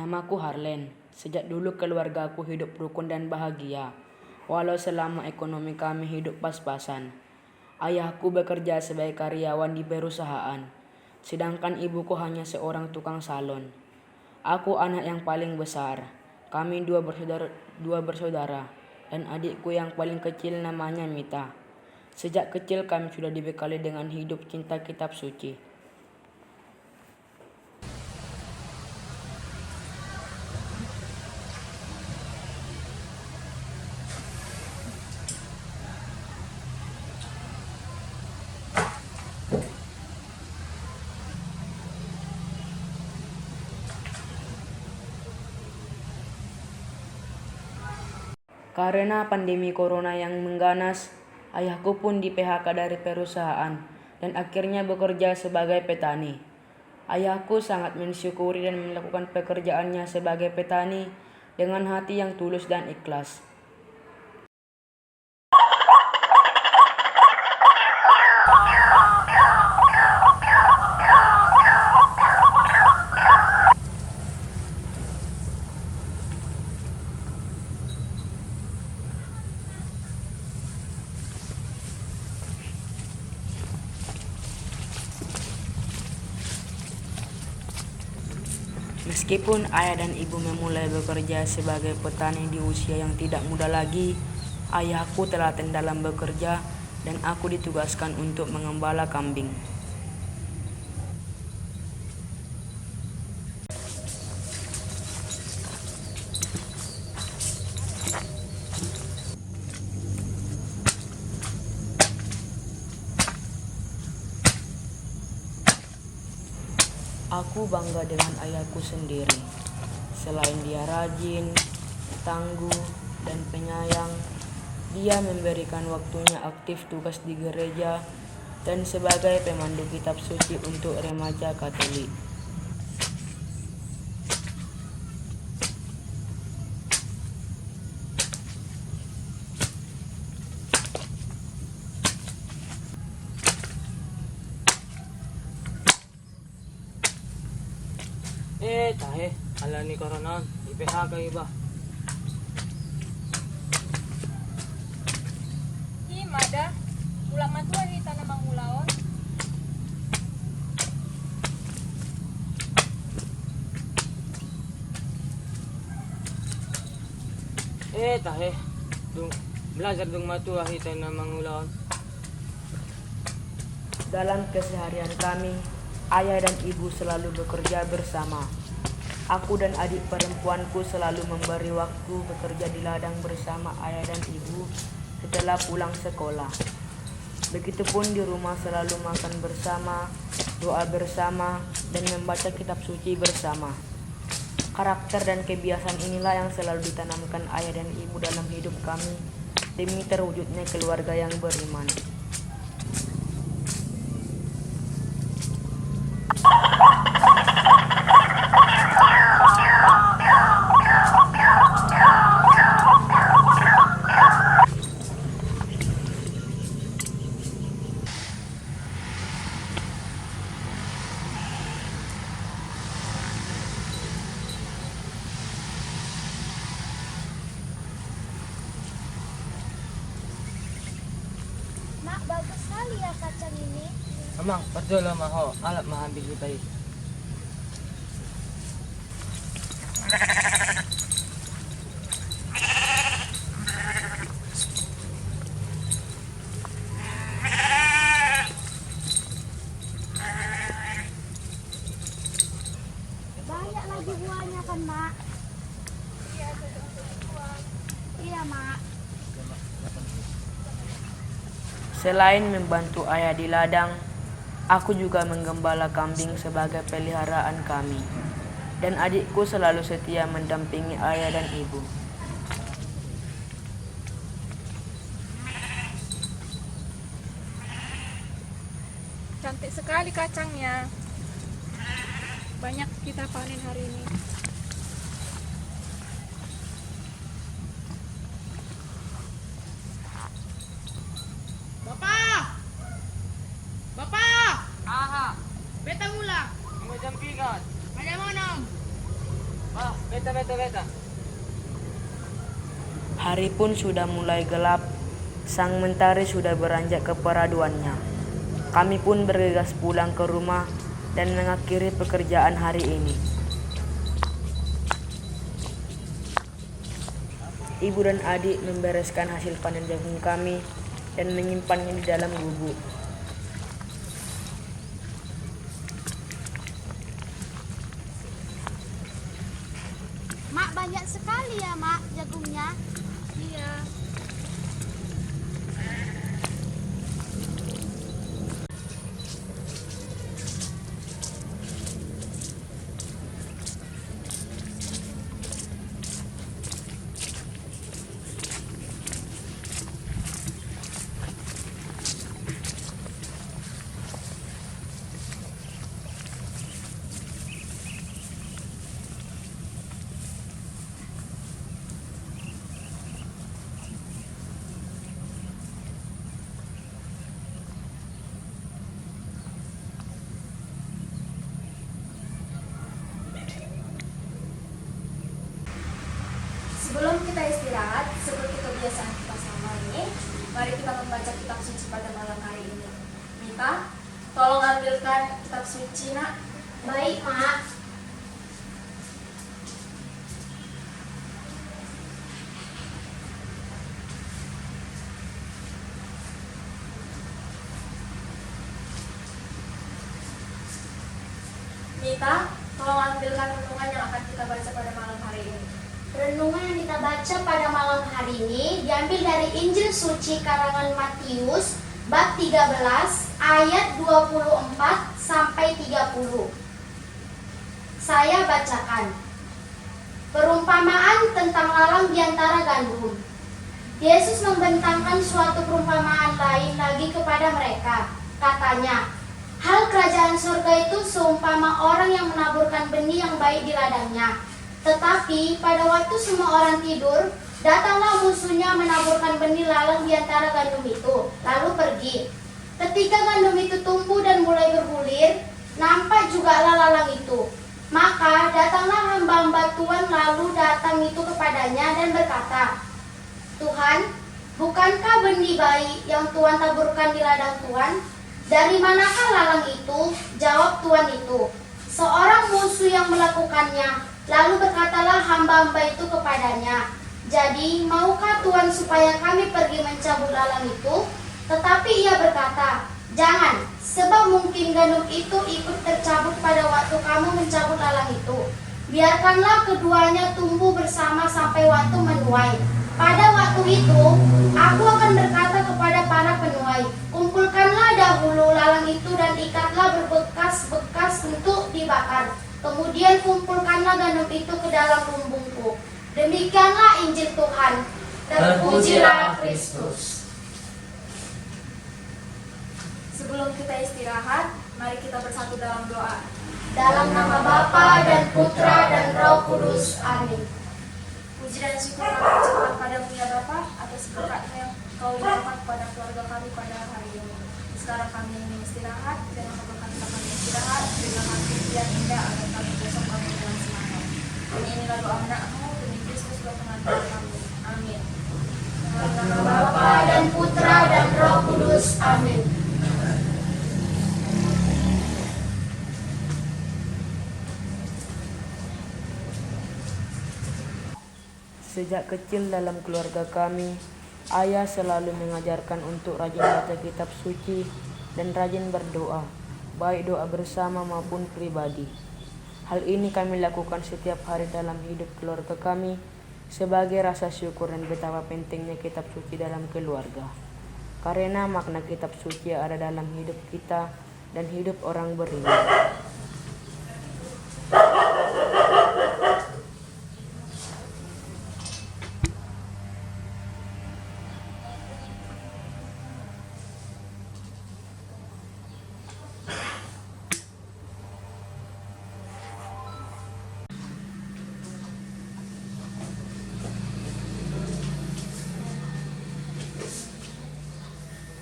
Namaku Harlen. Sejak dulu keluargaku hidup rukun dan bahagia, walau selama ekonomi kami hidup pas-pasan. Ayahku bekerja sebagai karyawan di perusahaan, sedangkan ibuku hanya seorang tukang salon. Aku anak yang paling besar. Kami dua bersaudara, dan adikku yang paling kecil namanya Mita. Sejak kecil kami sudah dibekali dengan hidup cinta kitab suci. Karena pandemi corona yang mengganas, ayahku pun di-PHK dari perusahaan dan akhirnya bekerja sebagai petani. Ayahku sangat mensyukuri dan melakukan pekerjaannya sebagai petani dengan hati yang tulus dan ikhlas. Meskipun ayah dan ibu memulai bekerja sebagai petani di usia yang tidak muda lagi, ayahku telaten dalam bekerja dan aku ditugaskan untuk mengembala kambing. Aku bangga dengan ayahku sendiri. Selain dia rajin, tangguh, dan penyayang, dia memberikan waktunya aktif tugas di gereja dan sebagai pemandu kitab suci untuk remaja Katolik. Tahe, ala ni koronon, di-PHK iba. Mada, ulang matua kita namang ulaon. Tahe, belajar dung matua kita namang ulaon. Dalam keseharian kami, ayah dan ibu selalu bekerja bersama. Aku dan adik perempuanku selalu memberi waktu bekerja di ladang bersama ayah dan ibu setelah pulang sekolah. Begitupun di rumah selalu makan bersama, doa bersama, dan membaca kitab suci bersama. Karakter dan kebiasaan inilah yang selalu ditanamkan ayah dan ibu dalam hidup kami demi terwujudnya keluarga yang beriman. Mak, bagus sekali ya kacang ini. Amang, betul lah maho, alap mahambil kita ini. Banyak lagi buahnya kan, Mak? Iya, iya, Mak. Selain membantu ayah di ladang, aku juga menggembala kambing sebagai peliharaan kami. Dan adikku selalu setia mendampingi ayah dan ibu. Cantik sekali kacangnya. Banyak kita panen hari ini. Beta mula. Mau jampikan. Ada mana? Bah, Beta. Hari pun sudah mulai gelap, sang mentari sudah beranjak ke peraduannya. Kami pun bergegas pulang ke rumah dan mengakhiri pekerjaan hari ini. Ibu dan adik membereskan hasil panen jagung kami dan menyimpannya di dalam gubuk. Mak, banyak sekali ya mak jagungnya. Iya. Sebelum kita istirahat, seperti kebiasaan kita selama ini, mari kita membaca kitab suci pada malam hari ini. Mita, tolong ambilkan kitab suci nak. Baik mak. Mita, tolong ambilkan renungan yang akan kita baca pada malam hari ini. Renungan yang kita baca pada malam hari ini diambil dari Injil Suci karangan Matius bab 13 ayat 24 sampai 30. Saya bacakan. Perumpamaan tentang lalang di antara gandum. Yesus membentangkan suatu perumpamaan lain lagi kepada mereka. Katanya, hal kerajaan surga itu seumpama orang yang menaburkan benih yang baik di ladangnya. Tetapi pada waktu semua orang tidur, datanglah musuhnya menaburkan benih lalang di antara gandum itu, lalu pergi. Ketika gandum itu tumbuh dan mulai bergulir, nampak jugalah lalang itu. Maka datanglah hamba-hamba Tuhan lalu datang itu kepadanya dan berkata, Tuhan, bukankah benih baik yang Tuhan taburkan di ladang Tuhan? Dari manakah lalang itu? Jawab Tuhan itu, seorang musuh yang melakukannya. Lalu berkatalah hamba-hamba itu kepadanya, jadi maukah Tuhan supaya kami pergi mencabut lalang itu? Tetapi ia berkata, jangan, sebab mungkin gandum itu ikut tercabut pada waktu kamu mencabut lalang itu. Biarkanlah keduanya tumbuh bersama sampai waktu menuai. Pada waktu itu, aku akan berkata kepada para penuai, kumpulkanlah dahulu lalang itu dan ikatlah berbekas-bekas untuk dibakar. Kemudian kumpulkanlah gandum itu ke dalam lumbungku. Demikianlah Injil Tuhan. Terpujilah Kristus. Sebelum kita istirahat, mari kita bersatu dalam doa. Dalam nama Bapa dan Putra dan Roh Kudus. Amin. Puji dan syukur kami ucapkan padamu ya Bapa atas berkat yang Kau limpahkan kepada keluarga kami pada hari ini. Sekarang kami ingin istirahat dan apabila kami istirahat, berilah kami yang indah agar kami besok bangun dalam semangat. Inilah doa anakmu demi Kristus Tuhan pengantar kami. Amin. Dalam nama Bapa dan Putra dan Roh Kudus. Amin. Sejak kecil dalam keluarga kami, ayah selalu mengajarkan untuk rajin baca kitab suci dan rajin berdoa, baik doa bersama maupun pribadi. Hal ini kami lakukan setiap hari dalam hidup keluarga kami sebagai rasa syukur dan betapa pentingnya kitab suci dalam keluarga. Karena makna kitab suci ada dalam hidup kita dan hidup orang beriman.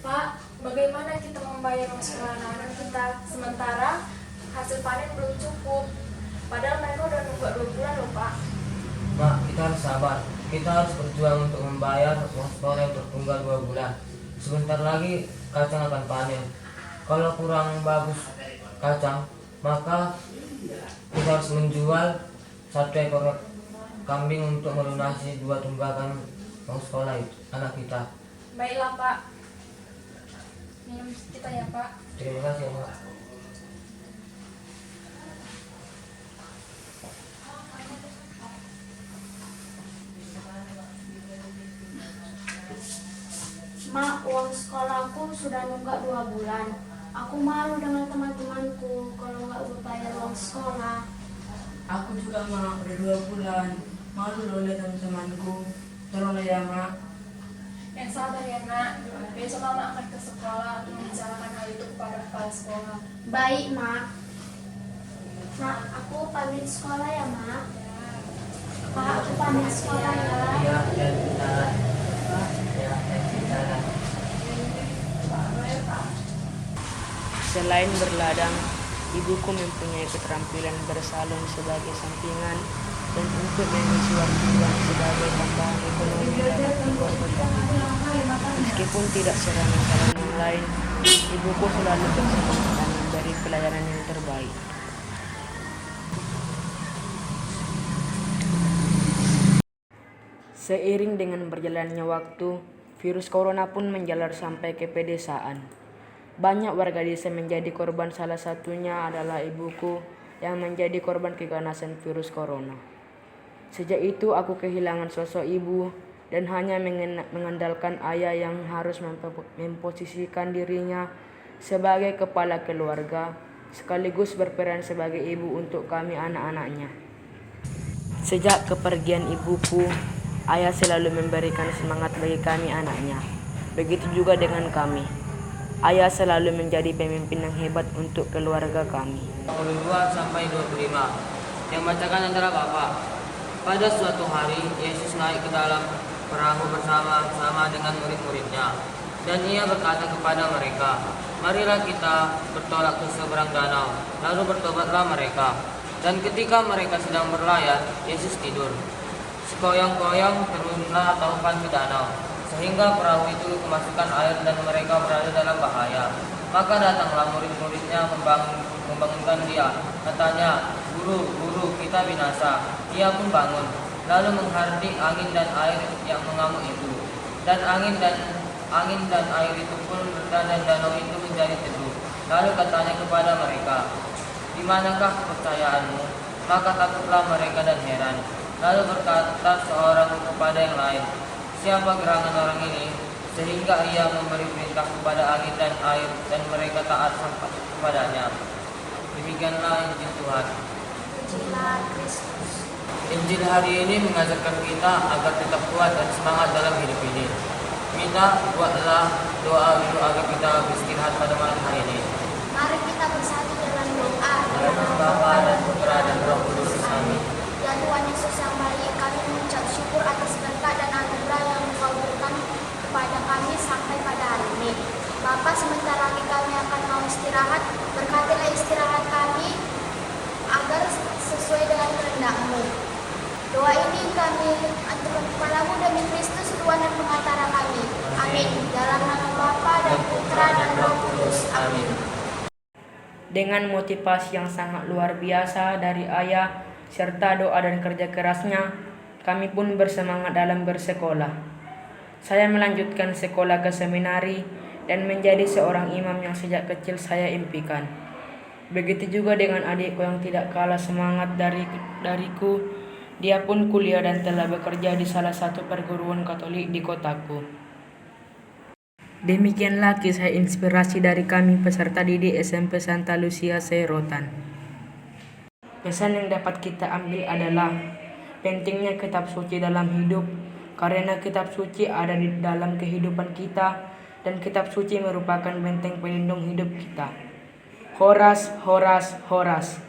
Pak, bagaimana kita membayar uang sekolah anak-anak kita sementara hasil panen belum cukup? Padahal mereka udah nunggu 2 bulan loh Pak. Mak, kita harus sabar. Kita harus berjuang untuk membayar uang sekolah yang tertunggal 2 bulan. Sebentar lagi kacang akan panen. Kalau kurang bagus kacang, maka kita harus menjual 1 ekor kambing untuk melunasi 2 tunggakan uang sekolah itu, anak kita. Baiklah Pak. Minum kita ya Pak. Terima kasih, Mak. Mak, uang sekolahku sudah nunggak 2 bulan. Aku malu dengan teman-temanku kalau nggak bayar uang sekolah. Aku juga mak, udah 2 bulan. Malu loh lihat teman-temanku. Tolonglah ya mak. Yang sabar ya nak. Besok mama akan ke sekolah untuk membicarakan hal itu kepada kepala sekolah. Baik, Mak. Mak, aku pamit sekolah ya, Mak. Pak, aku pamit sekolah ya. Ya, dan kita. Ya, dan kita. Selain berladang, ibuku mempunyai keterampilan bersalin sebagai sampingan dan untuk mengisi waktu luang sebagai tambahan ekonomi dalam keluarga kami. Meskipun tidak seramai saran yang lain, ibuku selalu bersemangat dan memberi pelayanan yang terbaik. Seiring dengan berjalannya waktu, virus corona pun menjalar sampai ke pedesaan. Banyak warga desa menjadi korban, salah satunya adalah ibuku yang menjadi korban keganasan virus corona. Sejak itu aku kehilangan sosok ibu dan hanya mengandalkan ayah yang harus memposisikan dirinya sebagai kepala keluarga sekaligus berperan sebagai ibu untuk kami anak-anaknya. Sejak kepergian ibuku, ayah selalu memberikan semangat bagi kami anaknya. Begitu juga dengan kami. Ayah selalu menjadi pemimpin yang hebat untuk keluarga kami. 22 sampai 25. Yang bacakan adalah Bapak. Pada suatu hari, Yesus naik ke dalam perahu bersama-sama dengan murid-muridnya. Dan ia berkata kepada mereka, "Marilah kita bertolak ke seberang danau." Lalu bertobatlah mereka. Dan ketika mereka sedang berlayar, Yesus tidur. Sekoyang-koyang turunlah taupan ke danau, sehingga perahu itu kemasukan air dan mereka berada dalam bahaya. Maka datanglah murid-muridnya membangunkan dia. Katanya, "Guru, guru, kita binasa." Ia pun bangun, lalu menghardik angin dan air yang mengamuk itu. Dan angin dan air itu pun reda dan danau itu menjadi teduh. Lalu katanya kepada mereka, "Di manakah kepercayaanmu?" Maka takutlah mereka dan heran. Lalu berkata seorang kepada yang lain, "Siapa gerangan orang ini sehingga ia memberi perintah kepada angin dan air dan mereka taat sampai kepadanya?" Demikianlah Injil Tuhan. Pujilah Kristus. Injil hari ini mengajarkan kita agar tetap kuat dan semangat dalam hidup ini. Kita buatlah doa dulu agar kita beristirahat pada malam hari ini. Mari kita bersatu dalam doa. Dalam Bapa dan Putra dan Roh Kudus. Amin. Ya Tuhan Yesus yang baik, kami mengucap syukur atas berkat dan anugerah yang Engkau berikan kepada kami sampai pada hari ini. Bapa, sebentar lagi kami akan mau istirahat. Berkatilah istirahat kami agar sesuai dengan kehendak-Mu. Doa ini kami aturkan kepadamu demi Kristus Tuhan dan Pengatara kami. Amin. Dalam nama Bapa dan Putra dan Roh Kudus. Amin. Dengan motivasi yang sangat luar biasa dari ayah serta doa dan kerja kerasnya, kami pun bersemangat dalam bersekolah. Saya melanjutkan sekolah ke seminari dan menjadi seorang imam yang sejak kecil saya impikan. Begitu juga dengan adikku yang tidak kalah semangat dariku. Dia pun kuliah dan telah bekerja di salah satu perguruan Katolik di kotaku. Demikianlah kisah inspirasi dari kami peserta didik SMP Santa Lucia Serotan. Pesan yang dapat kita ambil adalah pentingnya kitab suci dalam hidup, karena kitab suci ada di dalam kehidupan kita dan kitab suci merupakan benteng pelindung hidup kita. Horas, horas, horas.